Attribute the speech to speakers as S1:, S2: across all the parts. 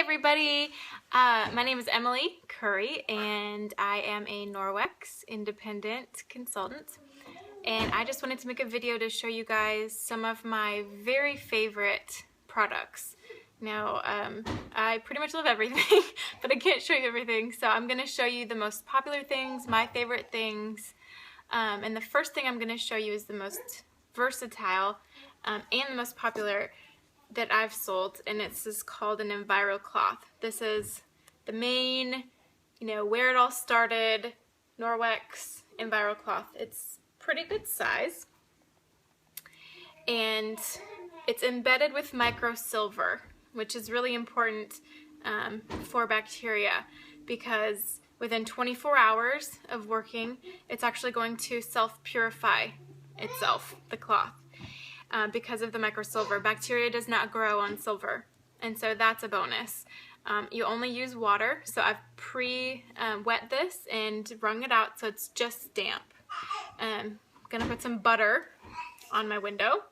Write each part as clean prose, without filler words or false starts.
S1: everybody, my name is Emily Curry and I am a Norwex independent consultant, and I just wanted to make a video to show you guys some of my very favorite products. Now, I pretty much love everything, but I can't show you everything, so I'm going to show you the most popular things, my favorite things, and the first thing I'm going to show you is the most versatile and the most popular that I've sold, and it's just called an Enviro cloth. This is the main, where it all started, Norwex Enviro cloth. It's pretty good size, and it's embedded with micro silver, which is really important for bacteria, because within 24 hours of working, it's actually going to self-purify itself, the cloth. Because of the microsilver. Bacteria does not grow on silver, and so that's a bonus. You only use water, so I've pre-wet this and wrung it out so it's just damp. I'm going to put some butter on my window,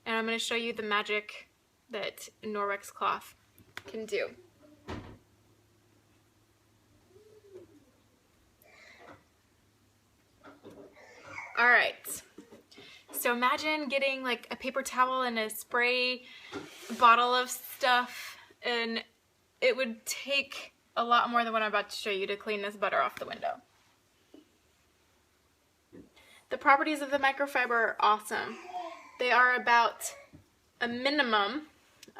S1: and I'm going to show you the magic that Norwex cloth can do. Alright. So imagine getting like a paper towel and a spray bottle of stuff, and it would take a lot more than what I'm about to show you to clean this butter off the window. The properties of the microfiber are awesome. They are about a minimum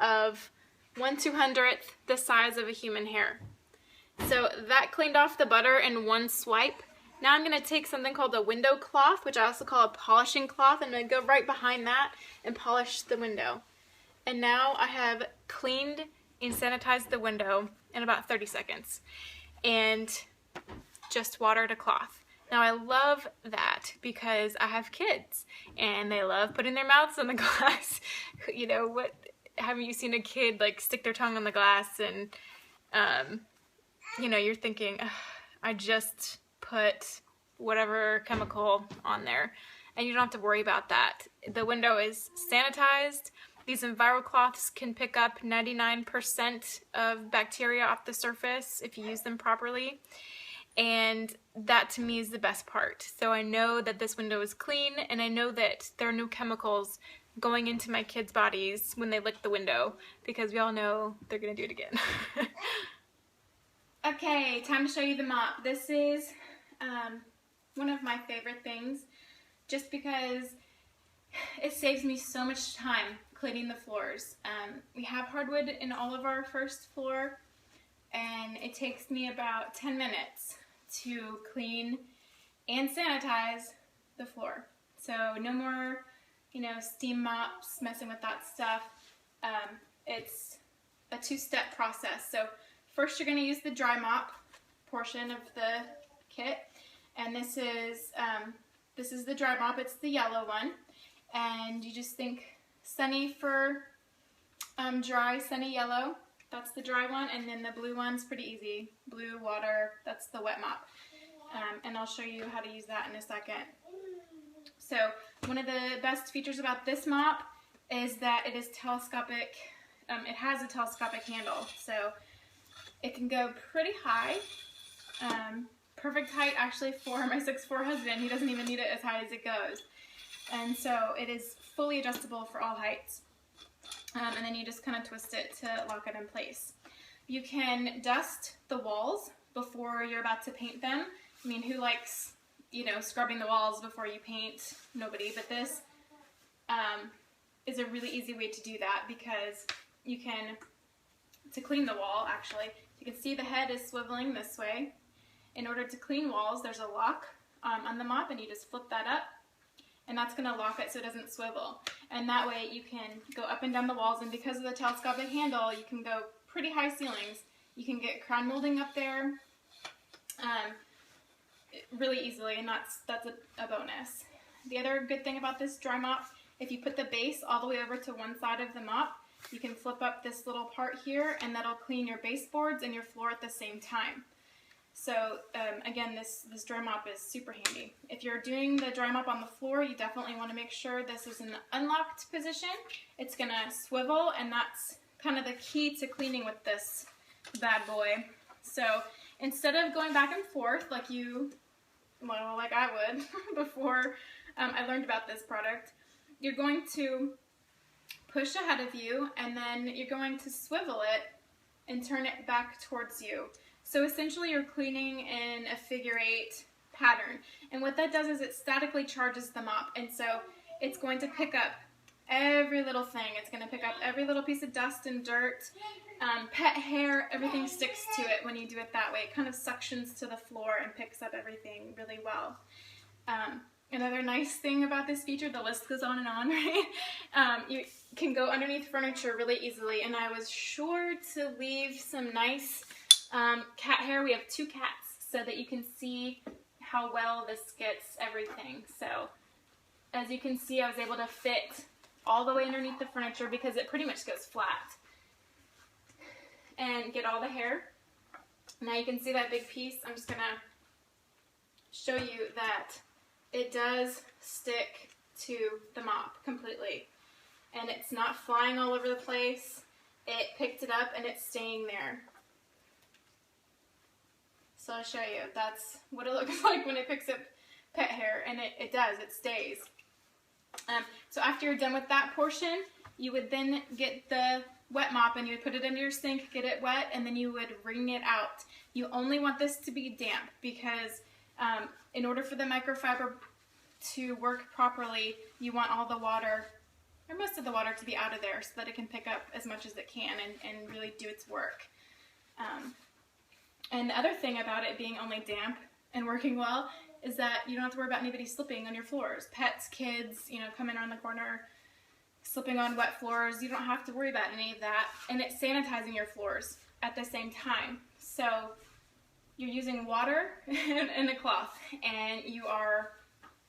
S1: of 1/200th the size of a human hair. So that cleaned off the butter in one swipe. Now I'm going to take something called a window cloth, which I also call a polishing cloth. I'm going to go right behind that and polish the window. And now I have cleaned and sanitized the window in about 30 seconds. And just watered a cloth. Now I love that because I have kids and they love putting their mouths on the glass. Haven't you seen a kid like stick their tongue on the glass and, you're thinking, I just put whatever chemical on there, and you don't have to worry about that. The window is sanitized. These Enviro cloths can pick up 99% of bacteria off the surface if you use them properly, and that to me is the best part. So I know that this window is clean, and I know that there are no chemicals going into my kids' bodies when they lick the window, because we all know they're gonna do it again. Okay, time to show you the mop. This is one of my favorite things, just because it saves me so much time cleaning the floors. We have hardwood in all of our first floor, and it takes me about 10 minutes to clean and sanitize the floor. So no more, steam mops, messing with that stuff. It's a two-step process. So first you're going to use the dry mop portion of the kit, and this is the dry mop. It's the yellow one, and you just think sunny for dry, sunny yellow. That's the dry one, and then the blue one's pretty easy. Blue water, that's the wet mop, and I'll show you how to use that in a second. So one of the best features about this mop is that it is telescopic. It has a telescopic handle, so it can go pretty high. Perfect height actually for my 6'4" husband. He doesn't even need it as high as it goes. And so it is fully adjustable for all heights. And then you just kind of twist it to lock it in place. You can dust the walls before you're about to paint them. I mean, who likes, scrubbing the walls before you paint? Nobody. But this is a really easy way to do that, because you can, to clean the wall actually, you can see the head is swiveling this way. In order to clean walls, there's a lock on the mop, and you just flip that up, and that's going to lock it so it doesn't swivel. And that way you can go up and down the walls, and because of the telescopic handle, you can go pretty high ceilings. You can get crown molding up there really easily, and that's a bonus. The other good thing about this dry mop, if you put the base all the way over to one side of the mop, you can flip up this little part here, and that'll clean your baseboards and your floor at the same time. So again, this dry mop is super handy. If you're doing the dry mop on the floor, you definitely want to make sure this is in the unlocked position. It's going to swivel, and that's kind of the key to cleaning with this bad boy. So instead of going back and forth like I would before I learned about this product, you're going to push ahead of you, and then you're going to swivel it and turn it back towards you. So essentially you're cleaning in a figure 8 pattern. And what that does is it statically charges the mop. And so it's going to pick up every little thing. It's going to pick up every little piece of dust and dirt, pet hair, everything sticks to it when you do it that way. It kind of suctions to the floor and picks up everything really well. Another nice thing about this feature, the list goes on and on, right? You can go underneath furniture really easily, and I was sure to leave some nice cat hair. We have 2 cats, so that you can see how well this gets everything. So as you can see, I was able to fit all the way underneath the furniture because it pretty much goes flat, and get all the hair. Now you can see that big piece. I'm just gonna show you that it does stick to the mop completely, and it's not flying all over the place. It picked it up and it's staying there. So I'll show you. That's what it looks like when it picks up pet hair, and it does, it stays. So after you're done with that portion, you would then get the wet mop and you would put it into your sink, get it wet, and then you would wring it out. You only want this to be damp because in order for the microfiber to work properly, you want all the water, or most of the water, to be out of there so that it can pick up as much as it can and really do its work. And the other thing about it being only damp and working well is that you don't have to worry about anybody slipping on your floors. Pets, kids, coming around the corner, slipping on wet floors. You don't have to worry about any of that. And it's sanitizing your floors at the same time. So you're using water and a cloth, and you are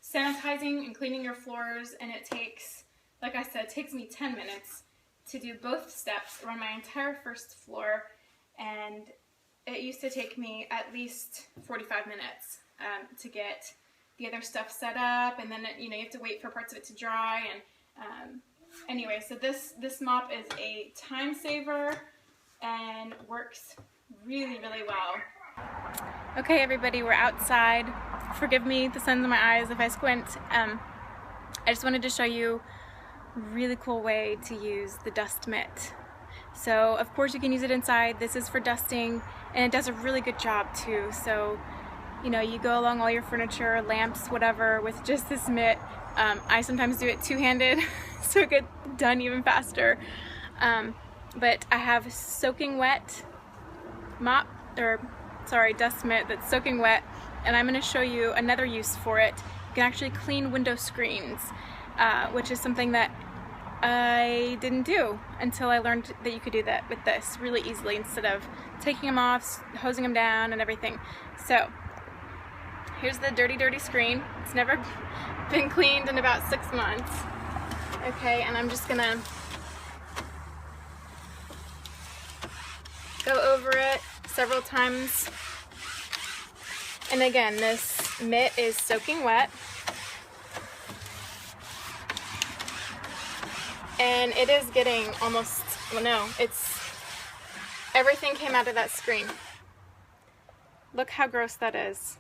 S1: sanitizing and cleaning your floors, and it takes, like I said, it takes me 10 minutes to do both steps around my entire first floor, and it used to take me at least 45 minutes to get the other stuff set up, and then you have to wait for parts of it to dry. And anyway, so this mop is a time saver and works really, really well. Okay, everybody, we're outside. Forgive me, the sun's in my eyes if I squint. I just wanted to show you a really cool way to use the dust mitt. So, of course, you can use it inside. This is for dusting, and it does a really good job too. So, you go along all your furniture, lamps, whatever, with just this mitt. I sometimes do it two-handed, so it gets done even faster. But I have soaking wet dust mitt that's soaking wet, and I'm going to show you another use for it. You can actually clean window screens, which is something that I didn't do until I learned that you could do that with this really easily instead of taking them off, hosing them down, and everything. So here's the dirty, dirty screen. It's never been cleaned in about 6 months. Okay, and I'm just gonna go over it several times. And again, this mitt is soaking wet. And it is getting almost, everything came out of that screen. Look how gross that is.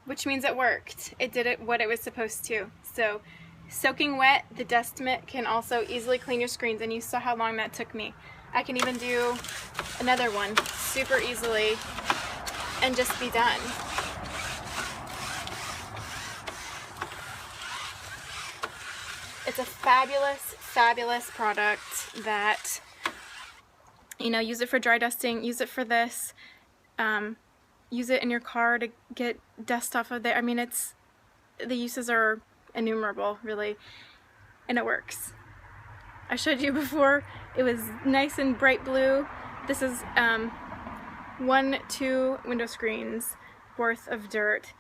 S1: Which means it worked. It did what it was supposed to. So, soaking wet, the dust mitt can also easily clean your screens, and you saw how long that took me. I can even do another one super easily and just be done. It's a fabulous, fabulous product that, use it for dry dusting, use it for this, use it in your car to get dust off of there. I mean, the uses are innumerable, really, and it works. I showed you before, it was nice and bright blue. This is 2 window screens worth of dirt,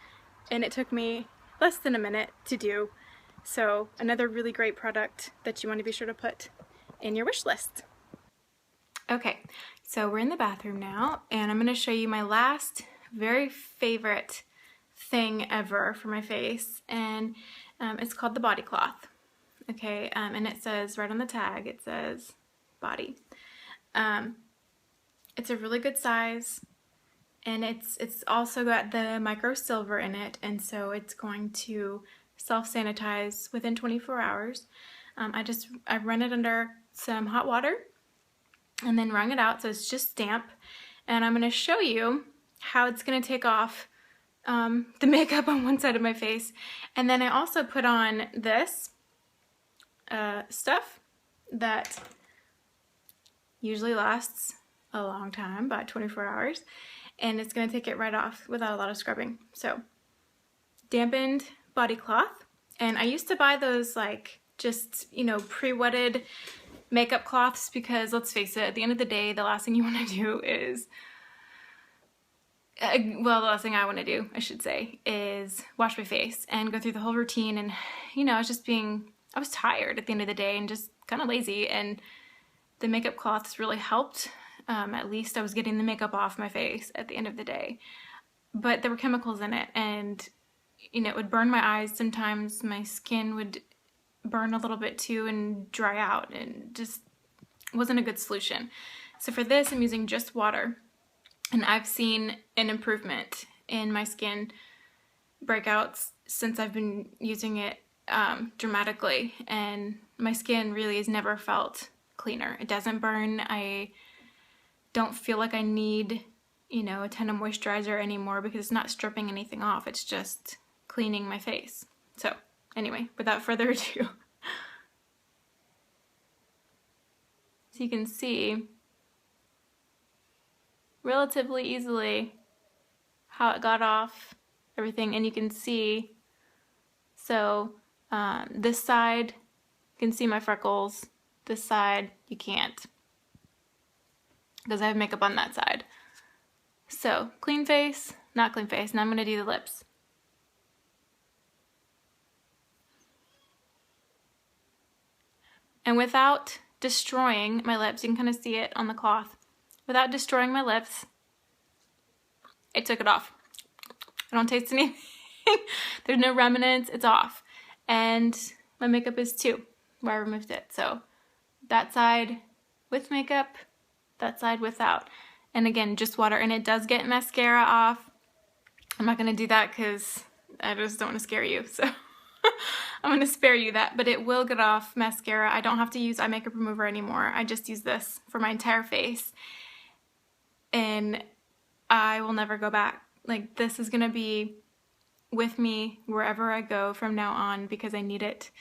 S1: and it took me less than a minute to do. So another really great product that you want to be sure to put in your wish list. Okay, so we're in the bathroom now, and I'm going to show you my last very favorite thing ever for my face, and it's called the body cloth. Okay, and it says right on the tag, it says body. It's a really good size, and it's also got the micro silver in it, and so it's going to self-sanitize within 24 hours. I run it under some hot water and then wrung it out, so it's just damp. And I'm going to show you how it's going to take off the makeup on one side of my face. And then I also put on this stuff that usually lasts a long time, about 24 hours, and it's going to take it right off without a lot of scrubbing. So, dampened body cloth, and I used to buy those like just, you know, pre-wetted makeup cloths because, let's face it, at the end of the day, the last thing you want to do is well, the last thing I want to do, I should say, is wash my face and go through the whole routine. And, you know, I was tired at the end of the day and just kind of lazy, and the makeup cloths really helped. At least I was getting the makeup off my face at the end of the day. But there were chemicals in it, and, you know, it would burn my eyes. Sometimes my skin would burn a little bit too and dry out, and just wasn't a good solution. So for this, I'm using just water. And I've seen an improvement in my skin breakouts since I've been using it dramatically. And my skin really has never felt cleaner. It doesn't burn. I don't feel like I need, you know, a ton of moisturizer anymore because it's not stripping anything off. It's just cleaning my face. So anyway, without further ado, so you can see relatively easily how it got off everything, and you can see, so this side you can see my freckles, this side you can't because I have makeup on that side. So clean face, not clean face. Now I'm going to do the lips. And without destroying my lips, you can kind of see it on the cloth. Without destroying my lips, I took it off. I don't taste anything. There's no remnants. It's off. And my makeup is too, where I removed it. So that side with makeup, that side without. And again, just water. And it does get mascara off. I'm not going to do that because I just don't want to scare you. So I'm going to spare you that. But it will get off mascara. I don't have to use eye makeup remover anymore. I just use this for my entire face. And I will never go back. Like, this is going to be with me wherever I go from now on because I need it.